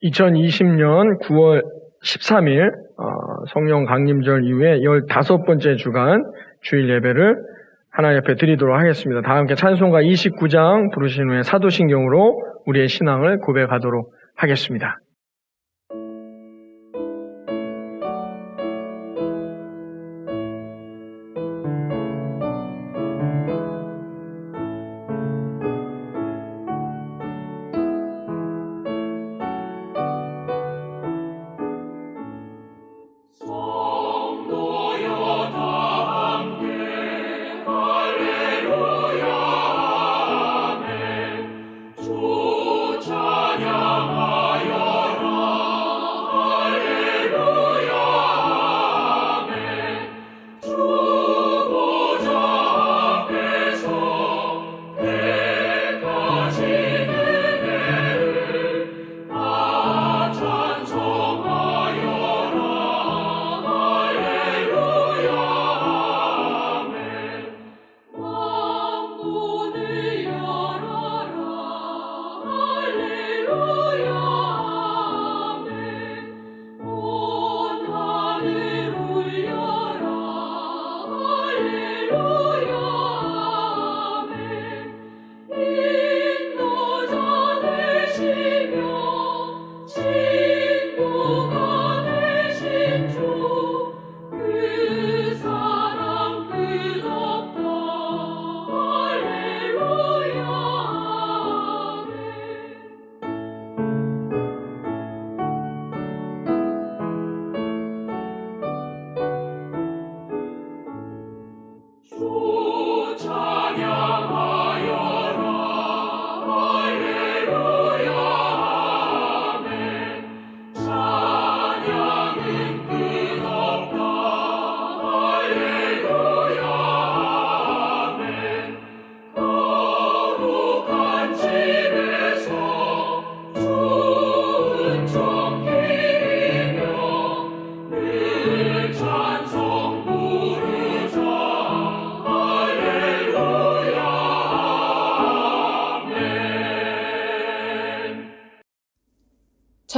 2020년 9월 13일 성령 강림절 이후에 15번째 주간 주일 예배를 하나님 앞에 드리도록 하겠습니다. 다 함께 찬송가 29장 부르신 후에 사도신경으로 우리의 신앙을 고백하도록 하겠습니다.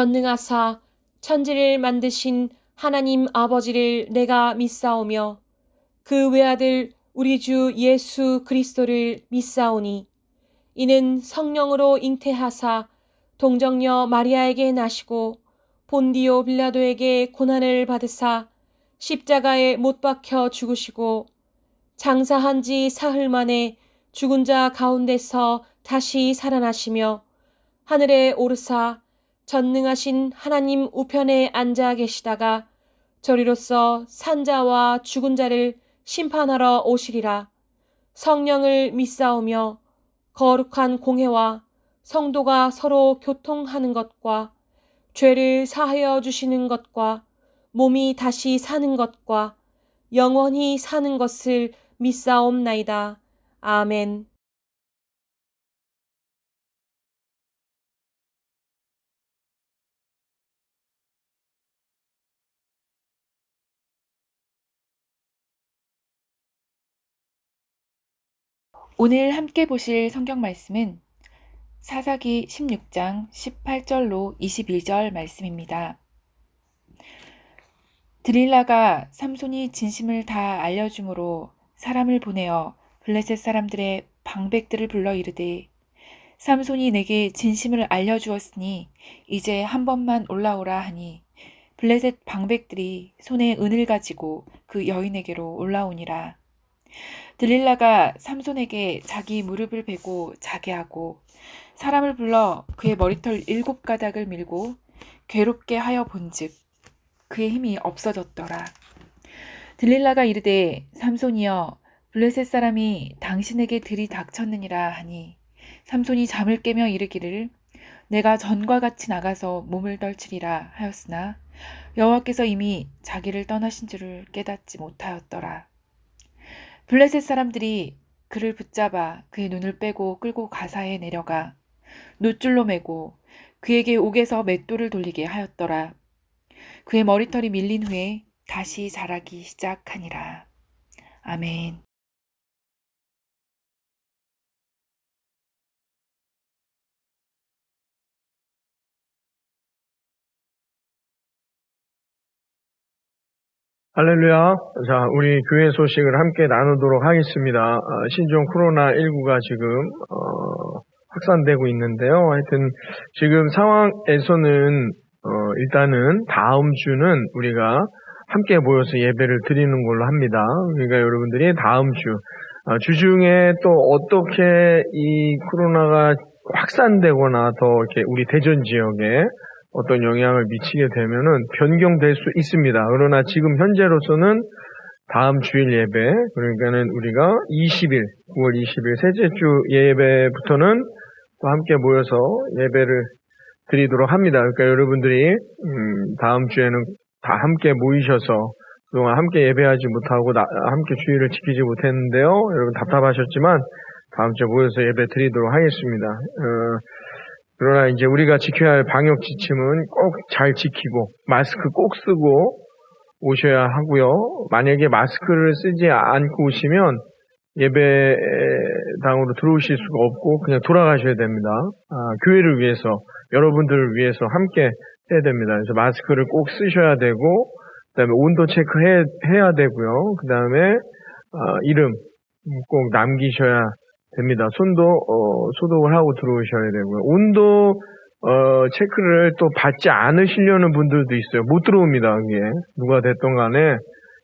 전능하사 천지를 만드신 하나님 아버지를 내가 믿사오며 그 외아들 우리 주 예수 그리스도를 믿사오니 이는 성령으로 잉태하사 동정녀 마리아에게 나시고 본디오 빌라도에게 고난을 받으사 십자가에 못 박혀 죽으시고 장사한 지 사흘 만에 죽은 자 가운데서 다시 살아나시며 하늘에 오르사 전능하신 하나님 우편에 앉아 계시다가 저리로서 산자와 죽은 자를 심판하러 오시리라. 성령을 믿사오며 거룩한 공회와 성도가 서로 교통하는 것과 죄를 사하여 주시는 것과 몸이 다시 사는 것과 영원히 사는 것을 믿사옵나이다. 아멘. 오늘 함께 보실 성경 말씀은 사사기 16장 18절로 21절 말씀입니다. 드릴라가 삼손이 진심을 다 알려줌으로 사람을 보내어 블레셋 사람들의 방백들을 불러 이르되 삼손이 내게 진심을 알려주었으니 이제 한 번만 올라오라 하니 블레셋 방백들이 손에 은을 가지고 그 여인에게로 올라오니라. 들릴라가 삼손에게 자기 무릎을 베고 자게 하고 사람을 불러 그의 머리털 7가닥을 밀고 괴롭게 하여 본즉 그의 힘이 없어졌더라. 들릴라가 이르되 삼손이여 블레셋 사람이 당신에게 들이닥쳤느니라 하니 삼손이 잠을 깨며 이르기를 내가 전과 같이 나가서 몸을 떨치리라 하였으나 여호와께서 이미 자기를 떠나신 줄을 깨닫지 못하였더라. 블레셋 사람들이 그를 붙잡아 그의 눈을 빼고 끌고 가사에 내려가 놋줄로 매고 그에게 옥에서 맷돌을 돌리게 하였더라. 그의 머리털이 밀린 후에 다시 자라기 시작하니라. 아멘. 할렐루야. 자, 우리 교회 소식을 함께 나누도록 하겠습니다. 신종 코로나19가 지금, 확산되고 있는데요. 하여튼, 지금 상황에서는, 일단은 다음 주는 우리가 함께 모여서 예배를 드리는 걸로 합니다. 그러니까 여러분들이 다음 주중에 또 어떻게 이 코로나가 확산되거나 더 이렇게 우리 대전 지역에 어떤 영향을 미치게 되면은 변경될 수 있습니다. 그러나 지금 현재로서는 다음 주일 예배, 그러니까는 우리가 9월 20일 셋째 주 예배부터는 또 함께 모여서 예배를 드리도록 합니다. 그러니까 여러분들이 다음 주에는 다 함께 모이셔서 그동안 함께 예배하지 못하고 함께 주일을 지키지 못했는데요. 여러분 답답하셨지만 다음 주에 모여서 예배 드리도록 하겠습니다. 그러나 이제 우리가 지켜야 할 방역 지침은 꼭 잘 지키고 마스크 꼭 쓰고 오셔야 하고요. 만약에 마스크를 쓰지 않고 오시면 예배당으로 들어오실 수가 없고 그냥 돌아가셔야 됩니다. 교회를 위해서, 여러분들을 위해서 함께 해야 됩니다. 그래서 마스크를 꼭 쓰셔야 되고, 그 다음에 온도 체크해야 되고요. 그 다음에 이름 꼭 남기셔야 됩니다. 손도 소독을 하고 들어오셔야 되고요. 온도 체크를 또 받지 않으시려는 분들도 있어요. 못 들어옵니다. 그게 누가 됐던 간에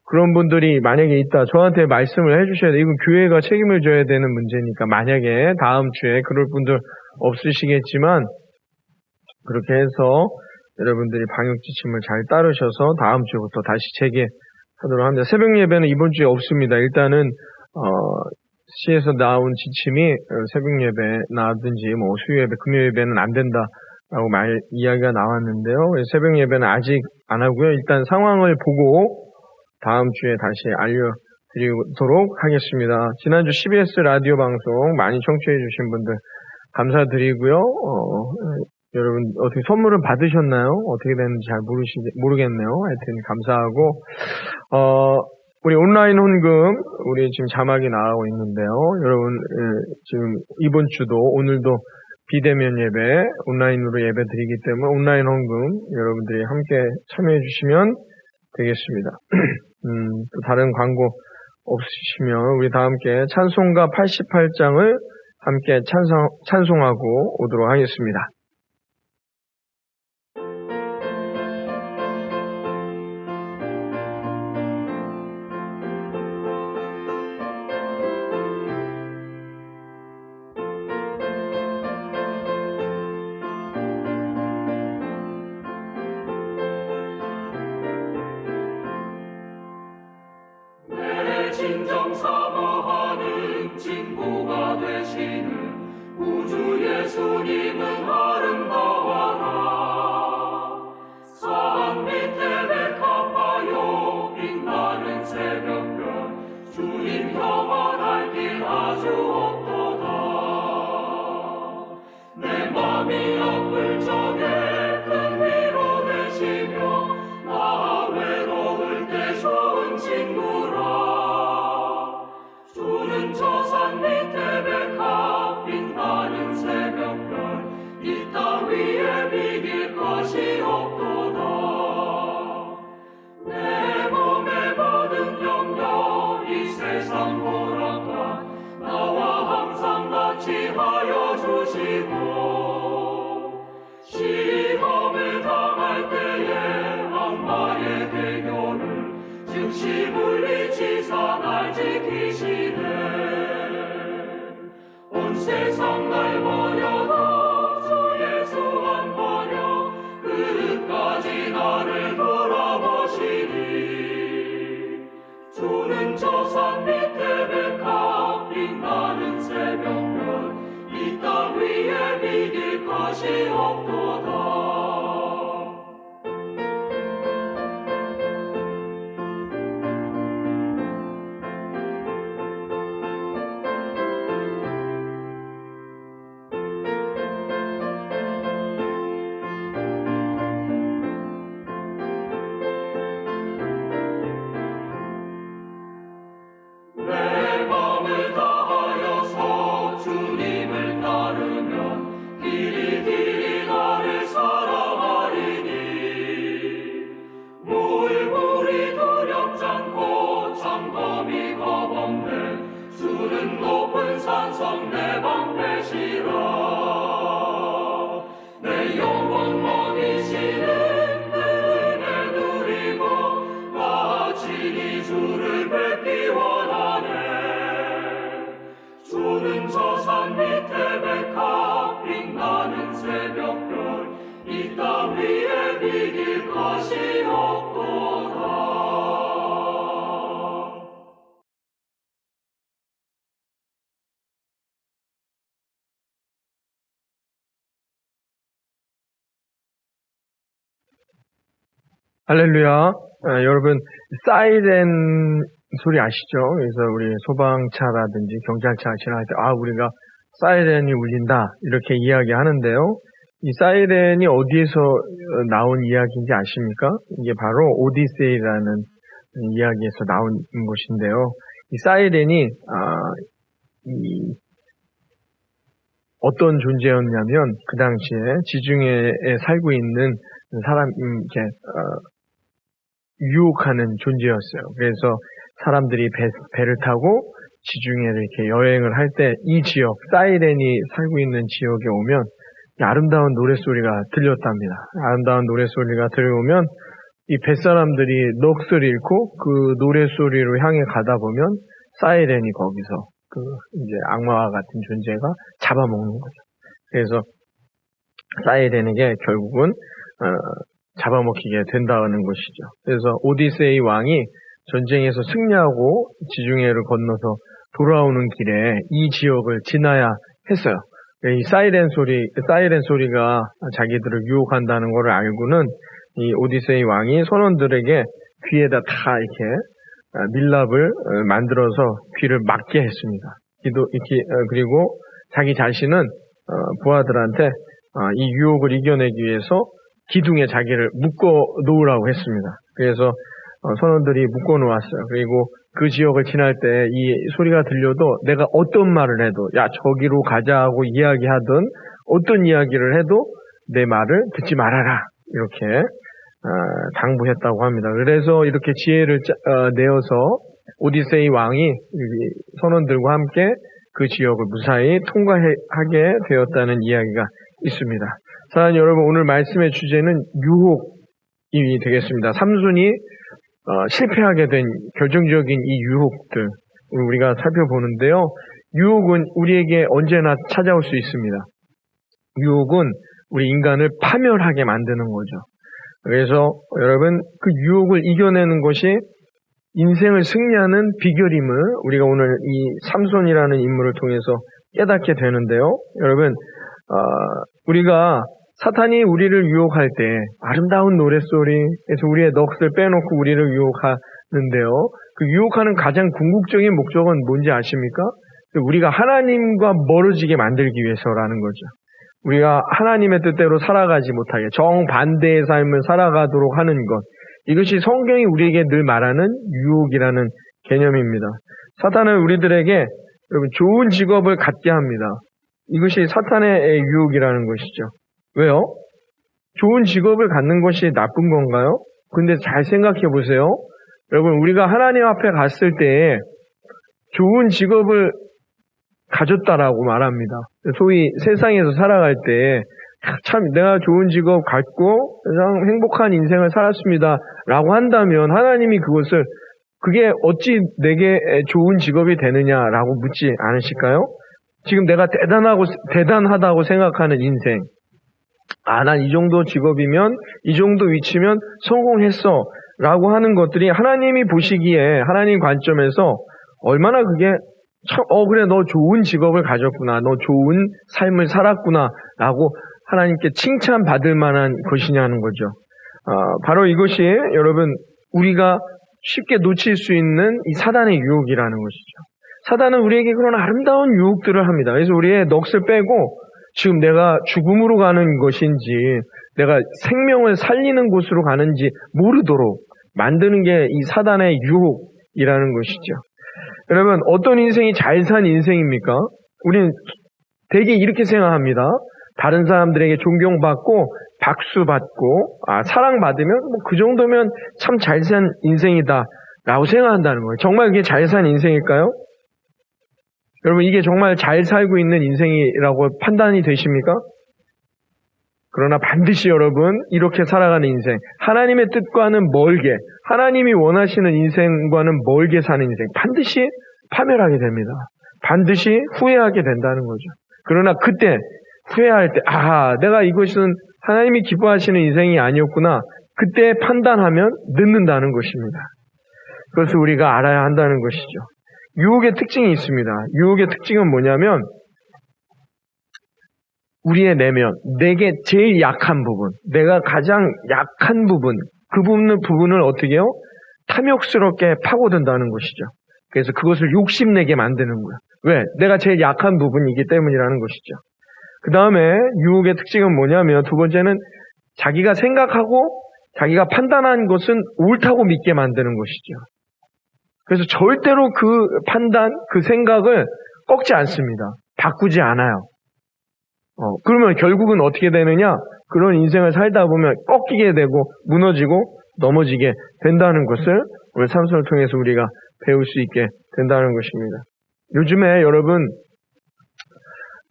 그런 분들이 만약에 있다 저한테 말씀을 해주셔야 돼요. 이건 교회가 책임을 져야 되는 문제니까 만약에 다음 주에 그럴 분들 없으시겠지만 그렇게 해서 여러분들이 방역 지침을 잘 따르셔서 다음 주부터 다시 재개하도록 합니다. 새벽 예배는 이번 주에 없습니다. 일단은 시에서 나온 지침이 새벽 예배나든지 뭐 수요 예배, 금요 예배는 안 된다라고 이야기가 나왔는데요. 새벽 예배는 아직 안 하고요. 일단 상황을 보고 다음 주에 다시 알려드리도록 하겠습니다. 지난주 CBS 라디오 방송 많이 청취해 주신 분들 감사드리고요. 여러분 어떻게 선물은 받으셨나요? 어떻게 됐는지 잘 모르겠네요. 하여튼 감사하고 우리 온라인 헌금 우리 지금 자막이 나가고 있는데요. 여러분 지금 이번 주도 오늘도 비대면 예배 온라인으로 예배 드리기 때문에 온라인 헌금 여러분들이 함께 참여해 주시면 되겠습니다. 또 다른 광고 없으시면 우리 다 함께 찬송가 88장을 함께 찬송하고 오도록 하겠습니다. 진정 사모하는 친구가 되시는 우주 예수님은 아름다워라. 산 밑에 백합하여 빛나는 새벽별 주님 평안할 길 아주 없도다. 내 맘이 아플 적에 큰 위로 되시며 나 외로울 때 좋은 친구라. 주는 저 산 밑에 백합 빛나는 새벽별 이 땅 위에 비길 것이 없도다. 내 몸에 받은 영역 이 세상 보락과 나와 항상 같이 하여 주시고 시험을 당할 때에 악마의 대결을 즉시 물리치사 날 지키시네. 온 세상 날 버려도 주 예수 안 버려 끝까지 나를 돌아보시니. 주는 저 산 밑에 백합 빛나는 새벽별 이 땅 위에 비길 것이 없도다. 할렐루야. 여러분, 사이렌 소리 아시죠? 그래서 우리 소방차라든지 경찰차 지나갈 때, 우리가 사이렌이 울린다. 이렇게 이야기하는데요. 이 사이렌이 어디에서 나온 이야기인지 아십니까? 이게 바로 오디세이라는 이야기에서 나온 것인데요. 이 사이렌이, 어떤 존재였냐면, 그 당시에 지중해에 살고 있는 사람, 유혹하는 존재였어요. 그래서 사람들이 배를 타고 지중해를 이렇게 여행을 할 때 이 지역, 사이렌이 살고 있는 지역에 오면 아름다운 노랫소리가 들렸답니다. 아름다운 노랫소리가 들려오면 이 뱃사람들이 넋을 잃고 그 노랫소리로 향해 가다 보면 사이렌이 거기서 이제 악마와 같은 존재가 잡아먹는 거죠. 그래서 사이렌에게 결국은 잡아먹히게 된다는 것이죠. 그래서 오디세이 왕이 전쟁에서 승리하고 지중해를 건너서 돌아오는 길에 이 지역을 지나야 했어요. 이 사이렌 소리가 자기들을 유혹한다는 것을 알고는 이 오디세이 왕이 선원들에게 귀에다 다 이렇게 밀랍을 만들어서 귀를 막게 했습니다. 그리고 자기 자신은 부하들한테 이 유혹을 이겨내기 위해서 기둥에 자기를 묶어 놓으라고 했습니다. 그래서 선원들이 묶어 놓았어요. 그리고 그 지역을 지날 때 이 소리가 들려도 내가 어떤 말을 해도 야 저기로 가자고 이야기하든 어떤 이야기를 해도 내 말을 듣지 말아라 이렇게 당부했다고 합니다. 그래서 이렇게 지혜를 내어서 오디세이 왕이 선원들과 함께 그 지역을 무사히 통과하게 되었다는 이야기가 있습니다. 사랑하는 여러분, 오늘 말씀의 주제는 유혹이 되겠습니다. 삼손이 실패하게 된 결정적인 이 유혹들 우리가 살펴보는데요. 유혹은 우리에게 언제나 찾아올 수 있습니다. 유혹은 우리 인간을 파멸하게 만드는 거죠. 그래서 여러분 그 유혹을 이겨내는 것이 인생을 승리하는 비결임을 우리가 오늘 이 삼손이라는 인물을 통해서 깨닫게 되는데요. 여러분 우리가 사탄이 우리를 유혹할 때 아름다운 노랫소리에서 우리의 넋을 빼놓고 우리를 유혹하는데요. 그 유혹하는 가장 궁극적인 목적은 뭔지 아십니까? 우리가 하나님과 멀어지게 만들기 위해서라는 거죠. 우리가 하나님의 뜻대로 살아가지 못하게 정반대의 삶을 살아가도록 하는 것. 이것이 성경이 우리에게 늘 말하는 유혹이라는 개념입니다. 사탄은 우리들에게 여러분 좋은 직업을 갖게 합니다. 이것이 사탄의 유혹이라는 것이죠. 왜요? 좋은 직업을 갖는 것이 나쁜 건가요? 근데 잘 생각해 보세요. 여러분 우리가 하나님 앞에 갔을 때 좋은 직업을 가졌다라고 말합니다. 소위 세상에서 살아갈 때 참 내가 좋은 직업 갖고 가장 행복한 인생을 살았습니다 라고 한다면 하나님이 그게 어찌 내게 좋은 직업이 되느냐라고 묻지 않으실까요? 지금 내가 대단하다고 생각하는 인생, 난 이 정도 직업이면 이 정도 위치면 성공했어 라고 하는 것들이 하나님이 보시기에 하나님 관점에서 얼마나 그게 참 그래 너 좋은 직업을 가졌구나, 너 좋은 삶을 살았구나 라고 하나님께 칭찬받을 만한 것이냐는 거죠. 바로 이것이 여러분 우리가 쉽게 놓칠 수 있는 이 사단의 유혹이라는 것이죠. 사단은 우리에게 그런 아름다운 유혹들을 합니다. 그래서 우리의 넋을 빼고 지금 내가 죽음으로 가는 것인지 내가 생명을 살리는 곳으로 가는지 모르도록 만드는 게 이 사단의 유혹이라는 것이죠. 여러분 어떤 인생이 잘 산 인생입니까? 우리는 되게 이렇게 생각합니다. 다른 사람들에게 존경받고 박수받고 사랑받으면 그 정도면 참 잘 산 인생이다 라고 생각한다는 거예요. 정말 그게 잘 산 인생일까요? 여러분 이게 정말 잘 살고 있는 인생이라고 판단이 되십니까? 그러나 반드시 여러분 이렇게 살아가는 인생, 하나님의 뜻과는 멀게, 하나님이 원하시는 인생과는 멀게 사는 인생 반드시 파멸하게 됩니다. 반드시 후회하게 된다는 거죠. 그러나 그때 후회할 때 내가 이것은 하나님이 기뻐하시는 인생이 아니었구나, 그때 판단하면 늦는다는 것입니다. 그것을 우리가 알아야 한다는 것이죠. 유혹의 특징이 있습니다. 유혹의 특징은 뭐냐면 우리의 내면, 내게 제일 약한 부분, 내가 가장 약한 부분, 그 부분을 어떻게 해요? 탐욕스럽게 파고든다는 것이죠. 그래서 그것을 욕심내게 만드는 거예요. 왜? 내가 제일 약한 부분이기 때문이라는 것이죠. 그 다음에 유혹의 특징은 뭐냐면 두 번째는 자기가 생각하고 자기가 판단한 것은 옳다고 믿게 만드는 것이죠. 그래서 절대로 그 판단, 그 생각을 꺾지 않습니다. 바꾸지 않아요. 그러면 결국은 어떻게 되느냐? 그런 인생을 살다 보면 꺾이게 되고 무너지고 넘어지게 된다는 것을 오늘 삼손을 통해서 우리가 배울 수 있게 된다는 것입니다. 요즘에 여러분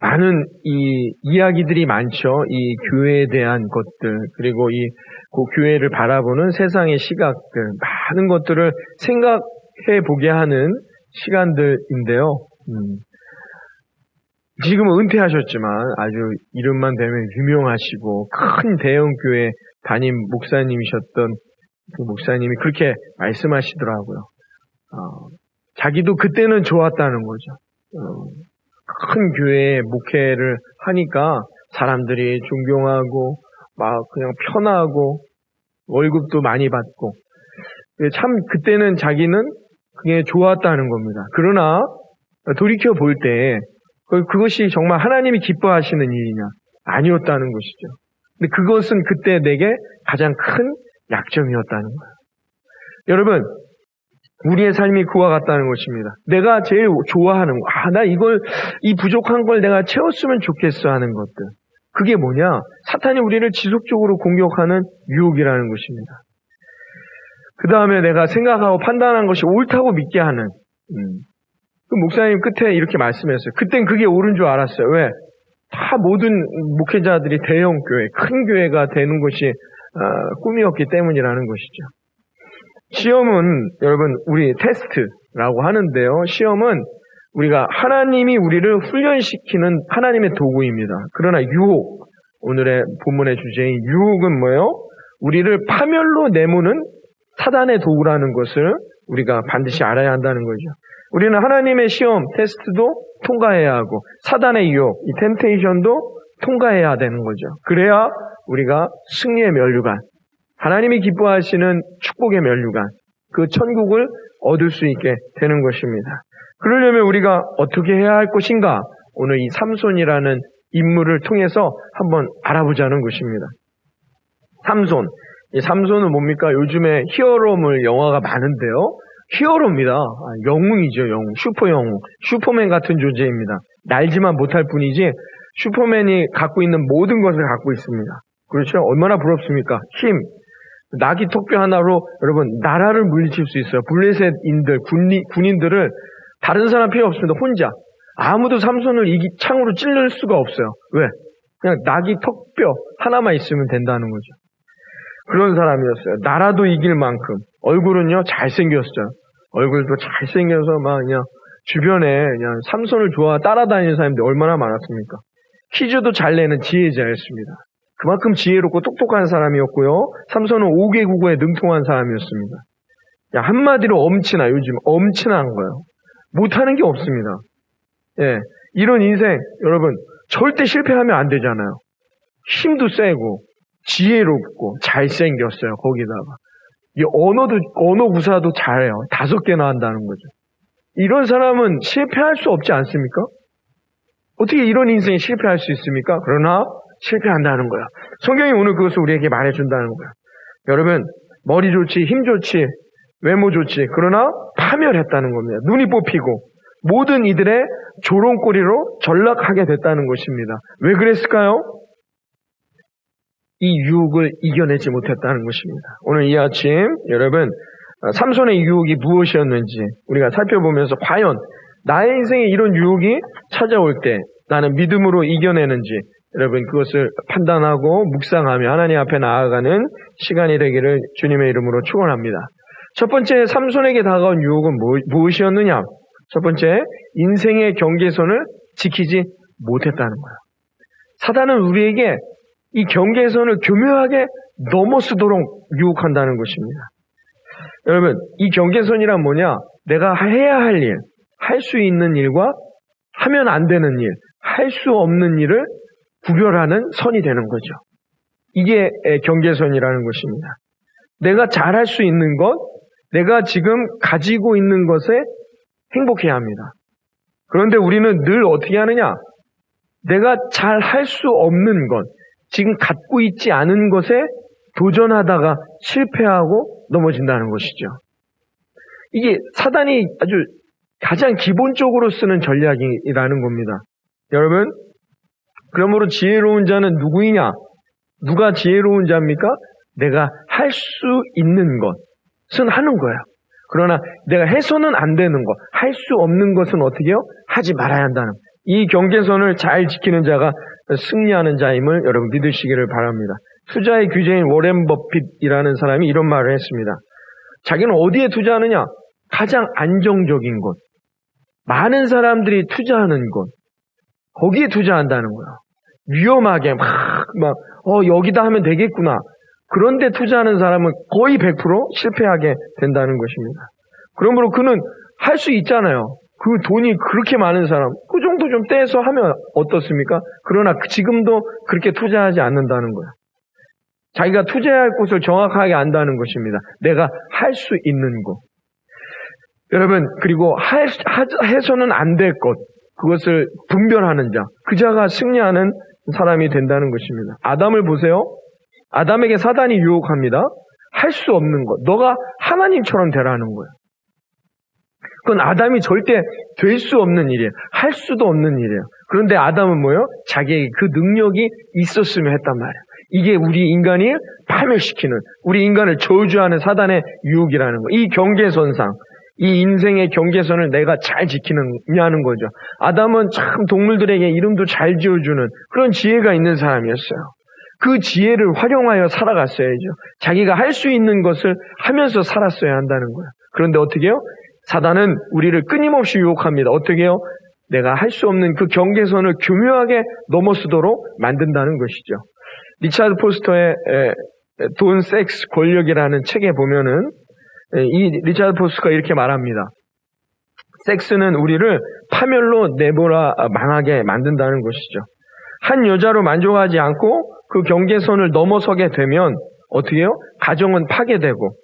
많은 이 이야기들이 많죠. 이 교회에 대한 것들, 그리고 그 교회를 바라보는 세상의 시각들, 많은 것들을 생각해 보게 하는 시간들인데요. 지금은 은퇴하셨지만 아주 이름만 대면 유명하시고 큰 대형교회 담임 목사님이셨던 그 목사님이 그렇게 말씀하시더라고요. 자기도 그때는 좋았다는 거죠. 큰 교회에 목회를 하니까 사람들이 존경하고 막 그냥 편하고 월급도 많이 받고 참 그때는 자기는 그게 좋았다는 겁니다. 그러나 돌이켜 볼 때 그것이 정말 하나님이 기뻐하시는 일이냐? 아니었다는 것이죠. 근데 그것은 그때 내게 가장 큰 약점이었다는 거예요. 여러분, 우리의 삶이 그와 같다는 것입니다. 내가 제일 좋아하는 거, 나 이 부족한 걸 내가 채웠으면 좋겠어 하는 것들. 그게 뭐냐? 사탄이 우리를 지속적으로 공격하는 유혹이라는 것입니다. 그 다음에 내가 생각하고 판단한 것이 옳다고 믿게 하는, 그 목사님 끝에 이렇게 말씀했어요. 그땐 그게 옳은 줄 알았어요. 왜? 다 모든 목회자들이 대형 교회, 큰 교회가 되는 것이 꿈이었기 때문이라는 것이죠. 시험은 여러분 우리 테스트라고 하는데요. 시험은 우리가 하나님이 우리를 훈련시키는 하나님의 도구입니다. 그러나 유혹, 오늘의 본문의 주제인 유혹은 뭐예요? 우리를 파멸로 내모는 사단의 도구라는 것을 우리가 반드시 알아야 한다는 거죠. 우리는 하나님의 시험, 테스트도 통과해야 하고 사단의 유혹, 이 템테이션도 통과해야 되는 거죠. 그래야 우리가 승리의 면류관, 하나님이 기뻐하시는 축복의 면류관, 그 천국을 얻을 수 있게 되는 것입니다. 그러려면 우리가 어떻게 해야 할 것인가? 오늘 이 삼손이라는 인물을 통해서 한번 알아보자는 것입니다. 삼손. 이 삼손은 뭡니까? 요즘에 히어로물 영화가 많은데요. 히어로입니다. 영웅이죠, 영웅. 슈퍼 영웅. 슈퍼맨 같은 존재입니다. 날지만 못할 뿐이지 슈퍼맨이 갖고 있는 모든 것을 갖고 있습니다. 그렇죠? 얼마나 부럽습니까? 힘. 나귀 턱뼈 하나로 여러분 나라를 물리칠 수 있어요. 블레셋인들, 군인들을 다른 사람 필요 없습니다. 혼자. 아무도 삼손을 창으로 찔릴 수가 없어요. 왜? 그냥 나귀 턱뼈 하나만 있으면 된다는 거죠. 그런 사람이었어요. 나라도 이길 만큼. 얼굴은요, 잘생겼어요. 얼굴도 잘생겨서 막 그냥 주변에 그냥 삼손을 따라다니는 사람들이 얼마나 많았습니까? 퀴즈도 잘 내는 지혜자였습니다. 그만큼 지혜롭고 똑똑한 사람이었고요. 삼손은 5개 국어에 능통한 사람이었습니다. 한마디로 엄친아, 요즘 엄친한 거예요. 못하는 게 없습니다. 예, 이런 인생 여러분 절대 실패하면 안 되잖아요. 힘도 세고 지혜롭고 잘생겼어요. 거기다가 이 언어 구사도 잘해요. 5개나 한다는 거죠. 이런 사람은 실패할 수 없지 않습니까? 어떻게 이런 인생이 실패할 수 있습니까? 그러나 실패한다는 거야. 성경이 오늘 그것을 우리에게 말해준다는 거야. 여러분, 머리 좋지, 힘 좋지, 외모 좋지, 그러나 파멸했다는 겁니다. 눈이 뽑히고 모든 이들의 조롱거리로 전락하게 됐다는 것입니다. 왜 그랬을까요? 이 유혹을 이겨내지 못했다는 것입니다. 오늘 이 아침 여러분 삼손의 유혹이 무엇이었는지 우리가 살펴보면서 과연 나의 인생에 이런 유혹이 찾아올 때 나는 믿음으로 이겨내는지 여러분 그것을 판단하고 묵상하며 하나님 앞에 나아가는 시간이 되기를 주님의 이름으로 축원합니다. 첫 번째 삼손에게 다가온 유혹은 무엇이었느냐? 첫 번째 인생의 경계선을 지키지 못했다는 거예요. 사단은 우리에게 이 경계선을 교묘하게 넘어서도록 유혹한다는 것입니다. 여러분 이 경계선이란 뭐냐? 내가 해야 할 일, 할 수 있는 일과 하면 안 되는 일, 할 수 없는 일을 구별하는 선이 되는 거죠. 이게 경계선이라는 것입니다. 내가 잘할 수 있는 것, 내가 지금 가지고 있는 것에 행복해야 합니다. 그런데 우리는 늘 어떻게 하느냐? 내가 잘 할 수 없는 것, 지금 갖고 있지 않은 것에 도전하다가 실패하고 넘어진다는 것이죠. 이게 사단이 아주 가장 기본적으로 쓰는 전략이라는 겁니다. 여러분, 그러므로 지혜로운 자는 누구이냐? 누가 지혜로운 자입니까? 내가 할 수 있는 것은 하는 거예요. 그러나 내가 해서는 안 되는 것, 할 수 없는 것은 어떻게 해요? 하지 말아야 한다는 이 경계선을 잘 지키는 자가 승리하는 자임을 여러분 믿으시기를 바랍니다. 투자의 규제인 워렌 버핏이라는 사람이 이런 말을 했습니다. 자기는 어디에 투자하느냐? 가장 안정적인 곳, 많은 사람들이 투자하는 곳, 거기에 투자한다는 거예요. 위험하게 여기다 하면 되겠구나. 그런데 투자하는 사람은 거의 100% 실패하게 된다는 것입니다. 그러므로 그는 할 수 있잖아요. 그 돈이 그렇게 많은 사람, 그 정도 좀 떼서 하면 어떻습니까? 그러나 지금도 그렇게 투자하지 않는다는 거예요. 자기가 투자해야 할 곳을 정확하게 안다는 것입니다. 내가 할 수 있는 곳. 여러분, 그리고 해서는 안 될 것, 그것을 분별하는 자, 그 자가 승리하는 사람이 된다는 것입니다. 아담을 보세요. 아담에게 사단이 유혹합니다. 할 수 없는 것, 너가 하나님처럼 되라는 거예요. 그건 아담이 절대 될 수 없는 일이에요. 할 수도 없는 일이에요. 그런데 아담은 뭐예요? 자기에게 그 능력이 있었으면 했단 말이에요. 이게 우리 인간이 파멸시키는, 우리 인간을 저주하는 사단의 유혹이라는 거예요. 이 경계선상, 이 인생의 경계선을 내가 잘 지키느냐는 거죠. 아담은 참 동물들에게 이름도 잘 지어주는 그런 지혜가 있는 사람이었어요. 그 지혜를 활용하여 살아갔어야죠. 자기가 할 수 있는 것을 하면서 살았어야 한다는 거예요. 그런데 어떻게 해요? 사단은 우리를 끊임없이 유혹합니다. 어떻게 해요? 내가 할 수 없는 그 경계선을 교묘하게 넘어서도록 만든다는 것이죠. 리차드 포스터의 돈, 섹스, 권력이라는 책에 보면은 이 리차드 포스터가 이렇게 말합니다. 섹스는 우리를 파멸로 내몰아 망하게 만든다는 것이죠. 한 여자로 만족하지 않고 그 경계선을 넘어서게 되면 어떻게 해요? 가정은 파괴되고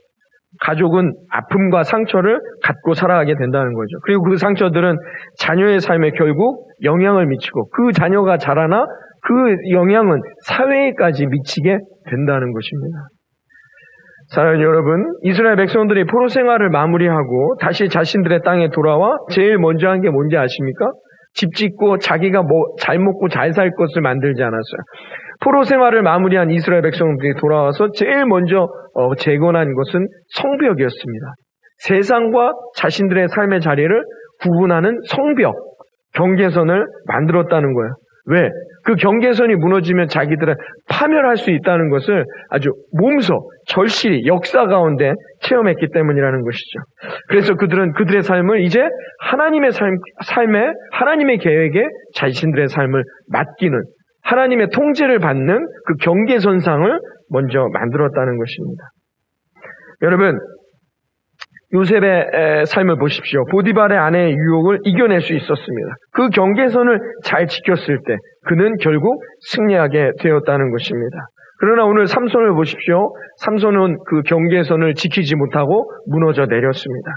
가족은 아픔과 상처를 갖고 살아가게 된다는 거죠. 그리고 그 상처들은 자녀의 삶에 결국 영향을 미치고 그 자녀가 자라나 그 영향은 사회에까지 미치게 된다는 것입니다. 사랑하는 여러분, 이스라엘 백성들이 포로 생활을 마무리하고 다시 자신들의 땅에 돌아와 제일 먼저 한 게 뭔지 아십니까? 집 짓고 자기가 잘 먹고 잘 살 것을 만들지 않았어요. 포로 생활을 마무리한 이스라엘 백성들이 돌아와서 제일 먼저 재건한 것은 성벽이었습니다. 세상과 자신들의 삶의 자리를 구분하는 성벽, 경계선을 만들었다는 거예요. 왜? 그 경계선이 무너지면 자기들은 파멸할 수 있다는 것을 아주 몸소, 절실히 역사 가운데 체험했기 때문이라는 것이죠. 그래서 그들은 그들의 삶을 이제 하나님의 삶에, 하나님의 계획에 자신들의 삶을 맡기는, 하나님의 통제를 받는 그 경계선상을 먼저 만들었다는 것입니다. 여러분, 요셉의 삶을 보십시오. 보디발의 아내의 유혹을 이겨낼 수 있었습니다. 그 경계선을 잘 지켰을 때 그는 결국 승리하게 되었다는 것입니다. 그러나 오늘 삼손을 보십시오. 삼손은 그 경계선을 지키지 못하고 무너져 내렸습니다.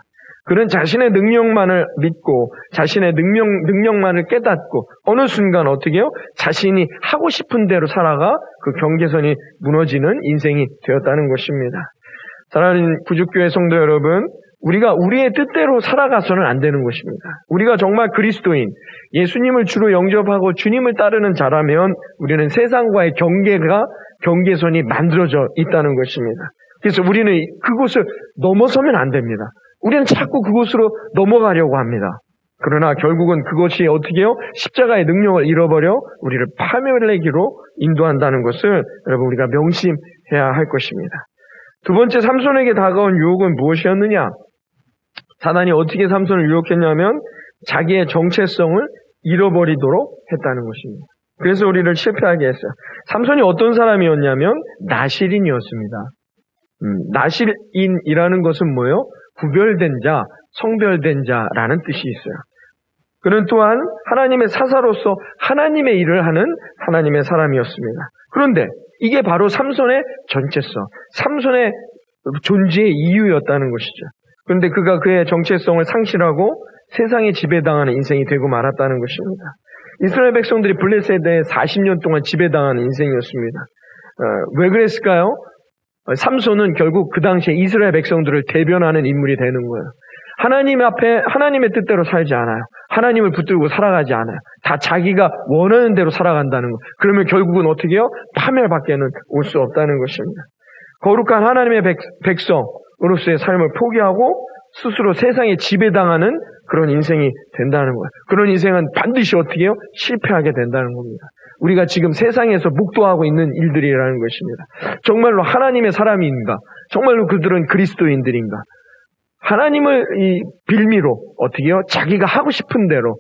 그는 자신의 능력만을 믿고 자신의 능력만을 깨닫고 어느 순간 어떻게 해요? 자신이 하고 싶은 대로 살아가 그 경계선이 무너지는 인생이 되었다는 것입니다. 사랑하는 구주교회 성도 여러분, 우리가 우리의 뜻대로 살아가서는 안 되는 것입니다. 우리가 정말 그리스도인, 예수님을 주로 영접하고 주님을 따르는 자라면 우리는 세상과의 경계선이 만들어져 있다는 것입니다. 그래서 우리는 그곳을 넘어서면 안 됩니다. 우리는 자꾸 그곳으로 넘어가려고 합니다. 그러나 결국은 그것이 어떻게 해요? 십자가의 능력을 잃어버려 우리를 파멸내기로 인도한다는 것을 여러분 우리가 명심해야 할 것입니다. 두 번째, 삼손에게 다가온 유혹은 무엇이었느냐? 사단이 어떻게 삼손을 유혹했냐면 자기의 정체성을 잃어버리도록 했다는 것입니다. 그래서 우리를 실패하게 했어요. 삼손이 어떤 사람이었냐면 나실인이었습니다. 나실인이라는 것은 뭐예요? 구별된 자, 성별된 자라는 뜻이 있어요. 그는 또한 하나님의 사사로서 하나님의 일을 하는 하나님의 사람이었습니다. 그런데 이게 바로 삼손의 전체성, 삼손의 존재의 이유였다는 것이죠. 그런데 그가 그의 정체성을 상실하고 세상에 지배당하는 인생이 되고 말았다는 것입니다. 이스라엘 백성들이 블레셋에 40년 동안 지배당하는 인생이었습니다. 왜 그랬을까요? 삼손은 결국 그 당시에 이스라엘 백성들을 대변하는 인물이 되는 거예요. 하나님 앞에 하나님의 뜻대로 살지 않아요. 하나님을 붙들고 살아가지 않아요. 다 자기가 원하는 대로 살아간다는 거. 그러면 결국은 어떻게 해요? 파멸밖에는 올 수 없다는 것입니다. 거룩한 하나님의 백성으로서의 삶을 포기하고 스스로 세상에 지배당하는 그런 인생이 된다는 거예요. 그런 인생은 반드시 어떻게 해요? 실패하게 된다는 겁니다. 우리가 지금 세상에서 묵도하고 있는 일들이라는 것입니다. 정말로 하나님의 사람인가? 정말로 그들은 그리스도인들인가? 하나님을 이 빌미로 어떻게 해요? 자기가 하고 싶은 대로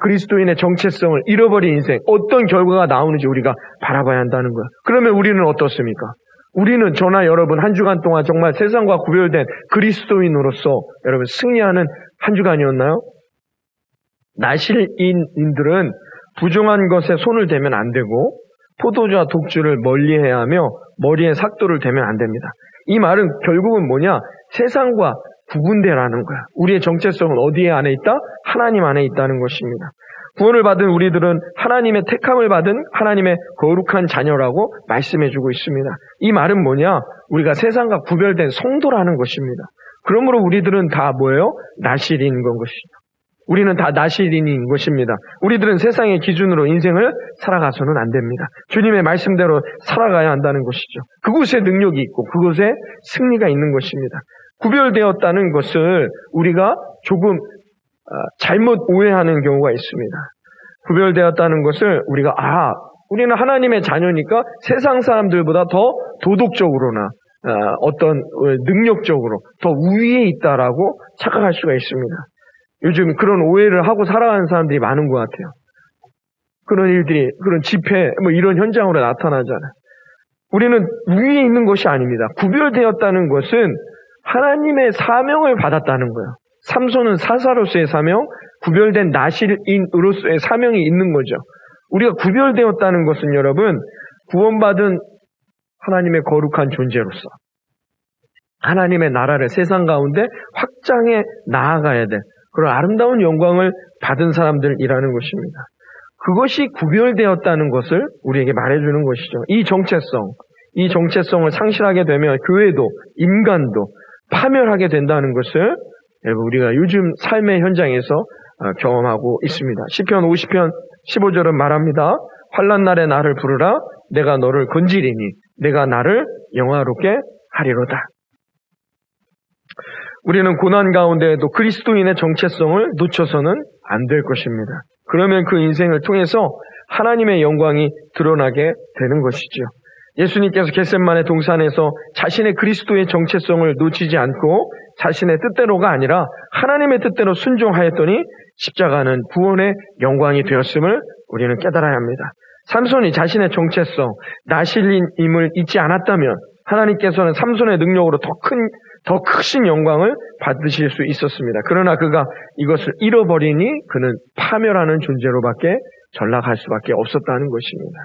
그리스도인의 정체성을 잃어버린 인생, 어떤 결과가 나오는지 우리가 바라봐야 한다는 거예요. 그러면 우리는 어떻습니까? 우리는 저나 여러분 한 주간 동안 정말 세상과 구별된 그리스도인으로서 여러분 승리하는 한 주간이었나요? 나실인들은 부정한 것에 손을 대면 안 되고 포도주와 독주를 멀리해야 하며 머리에 삭도를 대면 안 됩니다. 이 말은 결국은 뭐냐? 세상과 구분되라는 거야. 우리의 정체성은 어디에 안에 있다? 하나님 안에 있다는 것입니다. 구원을 받은 우리들은 하나님의 택함을 받은 하나님의 거룩한 자녀라고 말씀해주고 있습니다. 이 말은 뭐냐? 우리가 세상과 구별된 성도라는 것입니다. 그러므로 우리들은 다 뭐예요? 나실인 것이죠. 우리는 다 나실인인 것입니다. 우리들은 세상의 기준으로 인생을 살아가서는 안 됩니다. 주님의 말씀대로 살아가야 한다는 것이죠. 그곳에 능력이 있고 그곳에 승리가 있는 것입니다. 구별되었다는 것을 우리가 조금 잘못 오해하는 경우가 있습니다. 구별되었다는 것을 우리가 우리는 하나님의 자녀니까 세상 사람들보다 더 도덕적으로나 어떤 능력적으로 더 우위에 있다라고 착각할 수가 있습니다. 요즘 그런 오해를 하고 살아가는 사람들이 많은 것 같아요. 그런 일들이, 그런 집회, 이런 현장으로 나타나잖아요. 우리는 위에 있는 것이 아닙니다. 구별되었다는 것은 하나님의 사명을 받았다는 거예요. 삼손은 사사로서의 사명, 구별된 나실인으로서의 사명이 있는 거죠. 우리가 구별되었다는 것은 여러분, 구원받은 하나님의 거룩한 존재로서 하나님의 나라를 세상 가운데 확장해 나아가야 될 그런 아름다운 영광을 받은 사람들이라는 것입니다. 그것이 구별되었다는 것을 우리에게 말해주는 것이죠. 이 정체성을 상실하게 되면 교회도 인간도 파멸하게 된다는 것을 여러분 우리가 요즘 삶의 현장에서 경험하고 있습니다. 시편 50편 15절은 말합니다. 환난 날에 나를 부르라 내가 너를 건지리니 내가 나를 영화롭게 하리로다. 우리는 고난 가운데에도 그리스도인의 정체성을 놓쳐서는 안 될 것입니다. 그러면 그 인생을 통해서 하나님의 영광이 드러나게 되는 것이죠. 예수님께서 겟세마네 동산에서 자신의 그리스도의 정체성을 놓치지 않고 자신의 뜻대로가 아니라 하나님의 뜻대로 순종하였더니 십자가는 구원의 영광이 되었음을 우리는 깨달아야 합니다. 삼손이 자신의 정체성, 나실인임을 잊지 않았다면 하나님께서는 삼손의 능력으로 더 크신 영광을 받으실 수 있었습니다. 그러나 그가 이것을 잃어버리니 그는 파멸하는 존재로밖에 전락할 수밖에 없었다는 것입니다.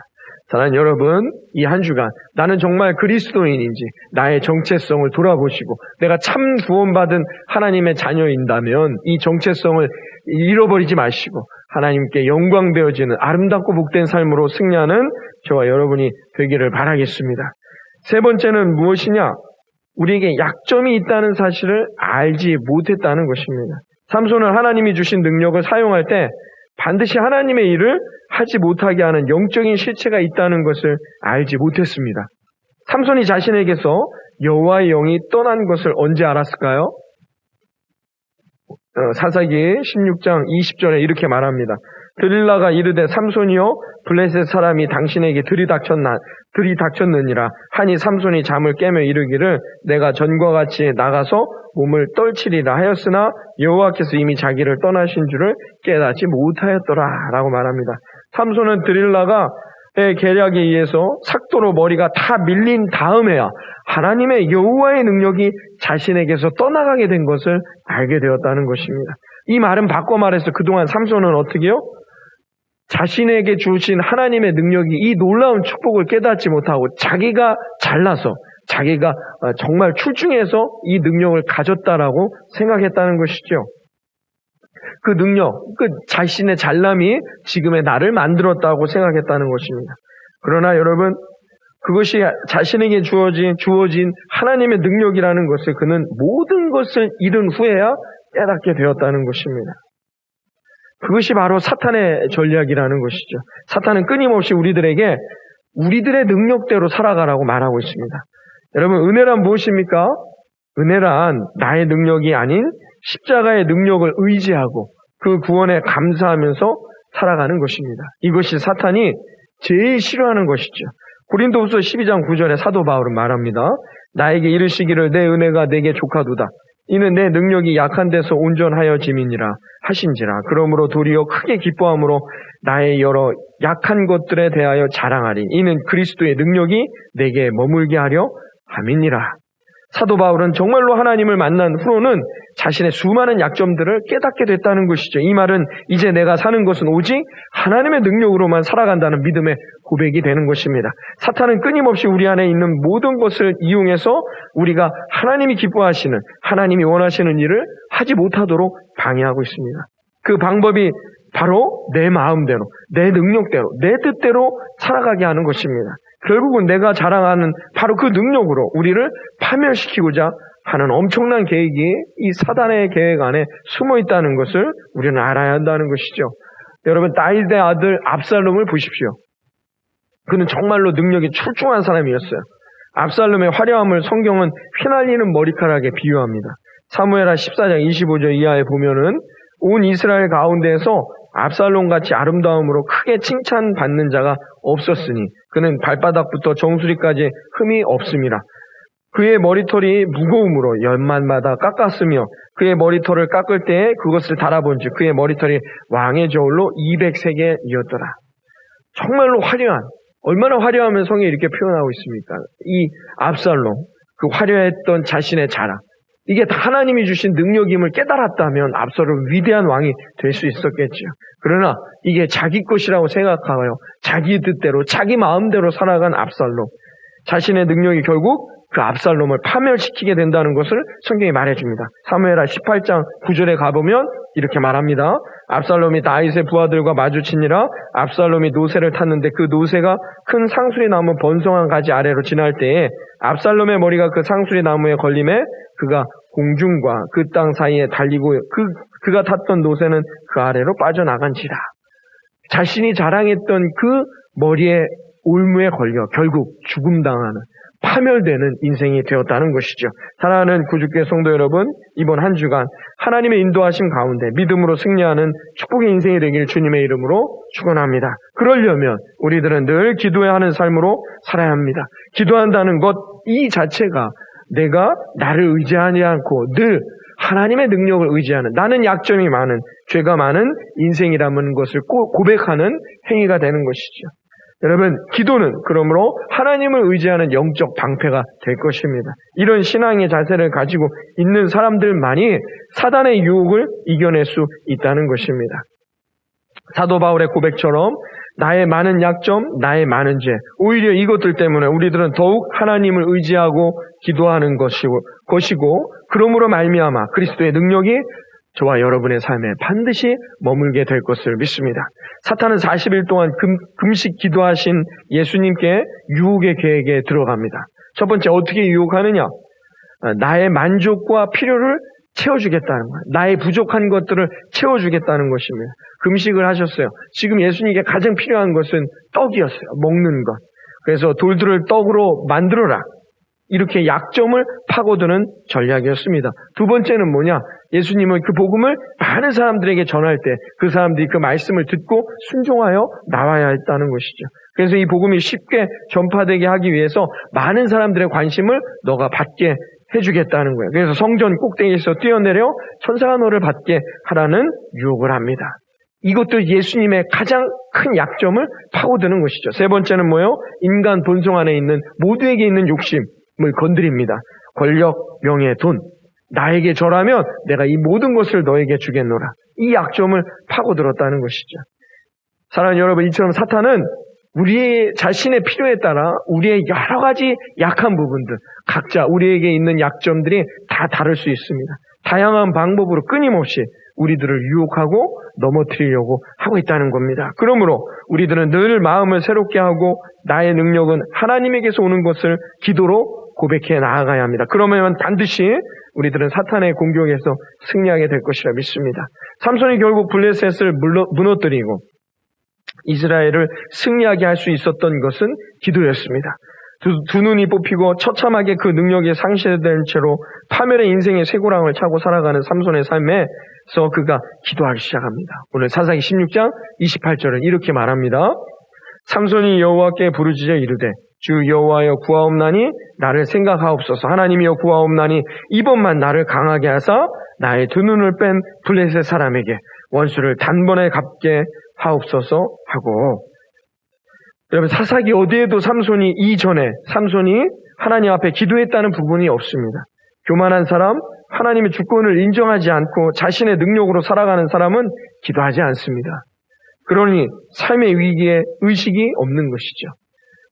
사랑하는 여러분, 이 한 주간 나는 정말 그리스도인인지 나의 정체성을 돌아보시고 내가 참 구원받은 하나님의 자녀인다면 이 정체성을 잃어버리지 마시고 하나님께 영광 되어지는 아름답고 복된 삶으로 승리하는 저와 여러분이 되기를 바라겠습니다. 세 번째는 무엇이냐? 우리에게 약점이 있다는 사실을 알지 못했다는 것입니다. 삼손은 하나님이 주신 능력을 사용할 때 반드시 하나님의 일을 하지 못하게 하는 영적인 실체가 있다는 것을 알지 못했습니다. 삼손이 자신에게서 여호와의 영이 떠난 것을 언제 알았을까요? 사사기 16장 20절에 이렇게 말합니다. 들릴라가 이르되 삼손이여 블레셋 사람이 당신에게 들이닥쳤느니라 하니 삼손이 잠을 깨며 이르기를 내가 전과 같이 나가서 몸을 떨치리라 하였으나 여호와께서 이미 자기를 떠나신 줄을 깨닫지 못하였더라 라고 말합니다. 삼손은 들릴라가의 계략에 의해서 삭도로 머리가 다 밀린 다음에야 하나님의 여호와의 능력이 자신에게서 떠나가게 된 것을 알게 되었다는 것입니다. 이 말은 바꿔 말해서 그동안 삼손은 어떻게 해요? 자신에게 주신 하나님의 능력이 이 놀라운 축복을 깨닫지 못하고 자기가 잘나서 자기가 정말 출중해서 이 능력을 가졌다라고 생각했다는 것이죠. 그 능력, 그 자신의 잘남이 지금의 나를 만들었다고 생각했다는 것입니다. 그러나 여러분, 그것이 자신에게 주어진 하나님의 능력이라는 것을 그는 모든 것을 잃은 후에야 깨닫게 되었다는 것입니다. 그것이 바로 사탄의 전략이라는 것이죠. 사탄은 끊임없이 우리들에게 우리들의 능력대로 살아가라고 말하고 있습니다. 여러분, 은혜란 무엇입니까? 은혜란 나의 능력이 아닌 십자가의 능력을 의지하고 그 구원에 감사하면서 살아가는 것입니다. 이것이 사탄이 제일 싫어하는 것이죠. 고린도후서 12장 9절에 사도 바울은 말합니다. 나에게 이르시기를 내 은혜가 내게 족하도다. 이는 내 능력이 약한 데서 온전하여짐이니라 하신지라. 그러므로 도리어 크게 기뻐함으로 나의 여러 약한 것들에 대하여 자랑하리. 이는 그리스도의 능력이 내게 머물게 하려 함이니라. 사도 바울은 정말로 하나님을 만난 후로는 자신의 수많은 약점들을 깨닫게 됐다는 것이죠. 이 말은 이제 내가 사는 것은 오직 하나님의 능력으로만 살아간다는 믿음의 고백이 되는 것입니다. 사탄은 끊임없이 우리 안에 있는 모든 것을 이용해서 우리가 하나님이 기뻐하시는, 하나님이 원하시는 일을 하지 못하도록 방해하고 있습니다. 그 방법이 바로 내 마음대로, 내 능력대로, 내 뜻대로 살아가게 하는 것입니다. 결국은 내가 자랑하는 바로 그 능력으로 우리를 파멸시키고자 하는 엄청난 계획이 이 사단의 계획 안에 숨어 있다는 것을 우리는 알아야 한다는 것이죠. 여러분, 다윗의 아들 압살롬을 보십시오. 그는 정말로 능력이 출중한 사람이었어요. 압살롬의 화려함을 성경은 휘날리는 머리카락에 비유합니다. 사무엘하 14장 25절 이하에 보면은 온 이스라엘 가운데에서 압살롬같이 아름다움으로 크게 칭찬받는 자가 없었으니 그는 발바닥부터 정수리까지 흠이 없음이라. 그의 머리털이 무거움으로 연말마다 깎았으며 그의 머리털을 깎을 때에 그것을 달아본즉 그의 머리털이 왕의 저울로 200세겔이었더라. 정말로 화려한, 얼마나 화려하면 성에 이렇게 표현하고 있습니까? 이 압살롬, 그 화려했던 자신의 자랑, 이게 다 하나님이 주신 능력임을 깨달았다면 압살롬 위대한 왕이 될 수 있었겠죠. 그러나 이게 자기 것이라고 생각하여 자기 뜻대로 자기 마음대로 살아간 압살롬, 자신의 능력이 결국 그 압살롬을 파멸시키게 된다는 것을 성경이 말해줍니다. 사무엘하 18장 9절에 가보면 이렇게 말합니다. 압살롬이 다윗의 부하들과 마주치니라. 압살롬이 노새를 탔는데 그 노새가 큰 상수리 나무 번성한 가지 아래로 지날 때에 압살롬의 머리가 그 상수리 나무에 걸림에 그가 공중과 그 땅 사이에 달리고 그가 탔던 노새는 그 아래로 빠져나간지라. 자신이 자랑했던 그 머리에 올무에 걸려 결국 죽음당하는, 파멸되는 인생이 되었다는 것이죠. 사랑하는 구주교회 성도 여러분, 이번 한 주간 하나님의 인도하심 가운데 믿음으로 승리하는 축복의 인생이 되길 주님의 이름으로 축원합니다. 그러려면 우리들은 늘 기도해야 하는 삶으로 살아야 합니다. 기도한다는 것 이 자체가 내가 나를 의지하지 않고 늘 하나님의 능력을 의지하는, 나는 약점이 많은, 죄가 많은 인생이라는 것을 꼭 고백하는 행위가 되는 것이죠. 여러분, 기도는 그러므로 하나님을 의지하는 영적 방패가 될 것입니다. 이런 신앙의 자세를 가지고 있는 사람들만이 사단의 유혹을 이겨낼 수 있다는 것입니다. 사도 바울의 고백처럼 나의 많은 약점, 나의 많은 죄, 오히려 이것들 때문에 우리들은 더욱 하나님을 의지하고 기도하는 것이고 그러므로 말미암아 그리스도의 능력이 저와 여러분의 삶에 반드시 머물게 될 것을 믿습니다. 사탄은 40일 동안 금식 기도하신 예수님께 유혹의 계획에 들어갑니다. 첫 번째, 어떻게 유혹하느냐? 나의 만족과 필요를 채워주겠다는 거예요. 나의 부족한 것들을 채워주겠다는 것입니다. 금식을 하셨어요. 지금 예수님께 가장 필요한 것은 떡이었어요. 먹는 것. 그래서 돌들을 떡으로 만들어라. 이렇게 약점을 파고드는 전략이었습니다. 두 번째는 뭐냐? 예수님은 그 복음을 많은 사람들에게 전할 때 그 사람들이 그 말씀을 듣고 순종하여 나와야 했다는 것이죠. 그래서 이 복음이 쉽게 전파되게 하기 위해서 많은 사람들의 관심을 너가 받게 해주겠다는 거예요. 그래서 성전 꼭대기에서 뛰어내려 천사가 너를 받게 하라는 유혹을 합니다. 이것도 예수님의 가장 큰 약점을 파고드는 것이죠. 세 번째는 뭐예요? 인간 본성 안에 있는 모두에게 있는 욕심을 건드립니다. 권력, 명예, 돈. 나에게 절하면 내가 이 모든 것을 너에게 주겠노라. 이 약점을 파고들었다는 것이죠. 사랑하는 여러분, 이처럼 사탄은 우리 자신의 필요에 따라 우리의 여러 가지 약한 부분들, 각자 우리에게 있는 약점들이 다 다를 수 있습니다. 다양한 방법으로 끊임없이 우리들을 유혹하고 넘어뜨리려고 하고 있다는 겁니다. 그러므로 우리들은 늘 마음을 새롭게 하고 나의 능력은 하나님에게서 오는 것을 기도로 고백해 나아가야 합니다. 그러면 반드시 우리들은 사탄의 공격에서 승리하게 될 것이라 믿습니다. 삼손이 결국 블레셋을 무너뜨리고 이스라엘을 승리하게 할 수 있었던 것은 기도였습니다. 두 눈이 뽑히고 처참하게 그 능력이 상실된 채로 파멸의 인생의 쇠고랑을 차고 살아가는 삼손의 삶에서 그가 기도하기 시작합니다. 오늘 사사기 16장 28절은 이렇게 말합니다. 삼손이 여호와께 부르짖어 이르되 주 여호와여 구하옵나니 나를 생각하옵소서. 하나님이여 구하옵나니 이번만 나를 강하게 하사 나의 두 눈을 뺀 블레셋 사람에게 원수를 단번에 갚게 하옵소서 하고, 여러분 사사기 어디에도 삼손이 이전에 삼손이 하나님 앞에 기도했다는 부분이 없습니다. 교만한 사람, 하나님의 주권을 인정하지 않고 자신의 능력으로 살아가는 사람은 기도하지 않습니다. 그러니 삶의 위기에 의식이 없는 것이죠.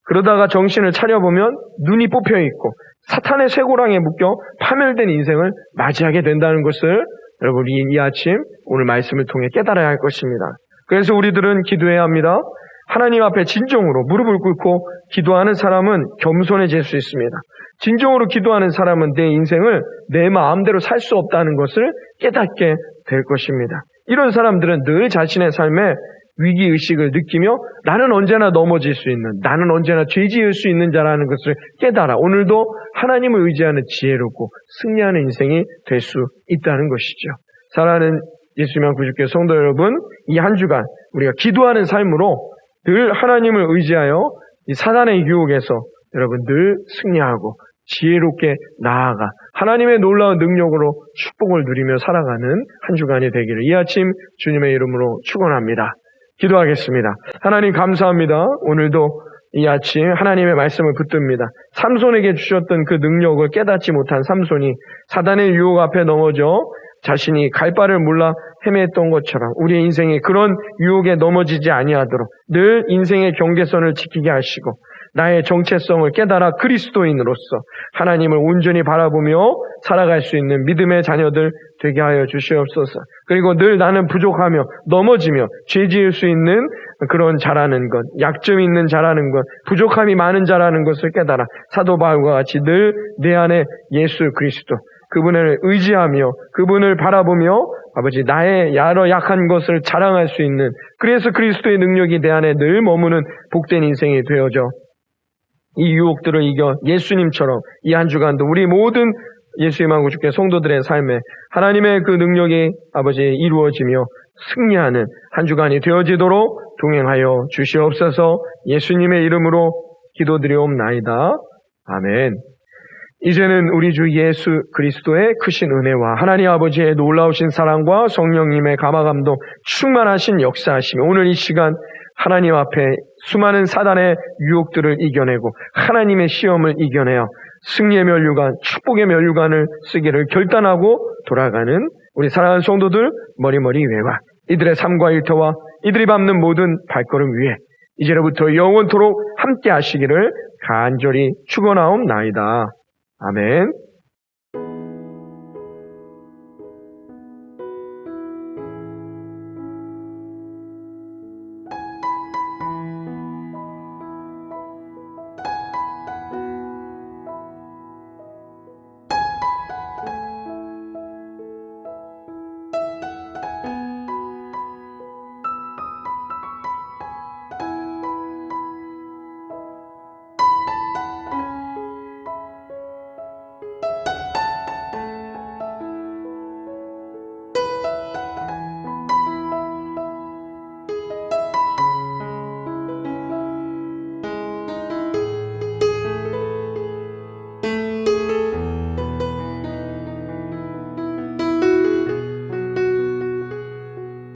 그러다가 정신을 차려보면 눈이 뽑혀 있고 사탄의 쇠고랑에 묶여 파멸된 인생을 맞이하게 된다는 것을 여러분 이 아침 오늘 말씀을 통해 깨달아야 할 것입니다. 그래서 우리들은 기도해야 합니다. 하나님 앞에 진정으로 무릎을 꿇고 기도하는 사람은 겸손해질 수 있습니다. 진정으로 기도하는 사람은 내 인생을 내 마음대로 살 수 없다는 것을 깨닫게 될 것입니다. 이런 사람들은 늘 자신의 삶에 위기의식을 느끼며 나는 언제나 넘어질 수 있는, 나는 언제나 죄 지을 수 있는 자라는 것을 깨달아 오늘도 하나님을 의지하는 지혜롭고 승리하는 인생이 될 수 있다는 것이죠. 사랑하는 예수님의 구주교 성도 여러분, 이 한 주간 우리가 기도하는 삶으로 늘 하나님을 의지하여 이 사단의 유혹에서 여러분 늘 승리하고 지혜롭게 나아가 하나님의 놀라운 능력으로 축복을 누리며 살아가는 한 주간이 되기를 이 아침 주님의 이름으로 축원합니다. 기도하겠습니다. 하나님 감사합니다. 오늘도 이 아침 하나님의 말씀을 붙듭니다. 삼손에게 주셨던 그 능력을 깨닫지 못한 삼손이 사단의 유혹 앞에 넘어져 자신이 갈 바를 몰라 헤매했던 것처럼 우리의 인생이 그런 유혹에 넘어지지 아니하도록 늘 인생의 경계선을 지키게 하시고 나의 정체성을 깨달아 그리스도인으로서 하나님을 온전히 바라보며 살아갈 수 있는 믿음의 자녀들 되게 하여 주시옵소서. 그리고 늘 나는 부족하며 넘어지며 죄 지을 수 있는 그런 자라는 것, 약점이 있는 자라는 것, 부족함이 많은 자라는 것을 깨달아 사도 바울과 같이 늘 내 안에 예수 그리스도 그분을 의지하며 그분을 바라보며 아버지 나의 여러 약한 것을 자랑할 수 있는, 그래서 그리스도의 능력이 내 안에 늘 머무는 복된 인생이 되어져 이 유혹들을 이겨 예수님처럼 이 한 주간도 우리 모든 예수님하고 주께 성도들의 삶에 하나님의 그 능력이 아버지 이루어지며 승리하는 한 주간이 되어지도록 동행하여 주시옵소서. 예수님의 이름으로 기도드리옵나이다. 아멘. 이제는 우리 주 예수 그리스도의 크신 은혜와 하나님 아버지의 놀라우신 사랑과 성령님의 감화감동 충만하신 역사하시며 오늘 이 시간 하나님 앞에 수많은 사단의 유혹들을 이겨내고 하나님의 시험을 이겨내어 승리의 면류관, 축복의 면류관을 쓰기를 결단하고 돌아가는 우리 사랑하는 성도들 머리머리 외와 이들의 삶과 일터와 이들이 밟는 모든 발걸음 위에 이제로부터 영원토록 함께 하시기를 간절히 축원하옵나이다. 아멘.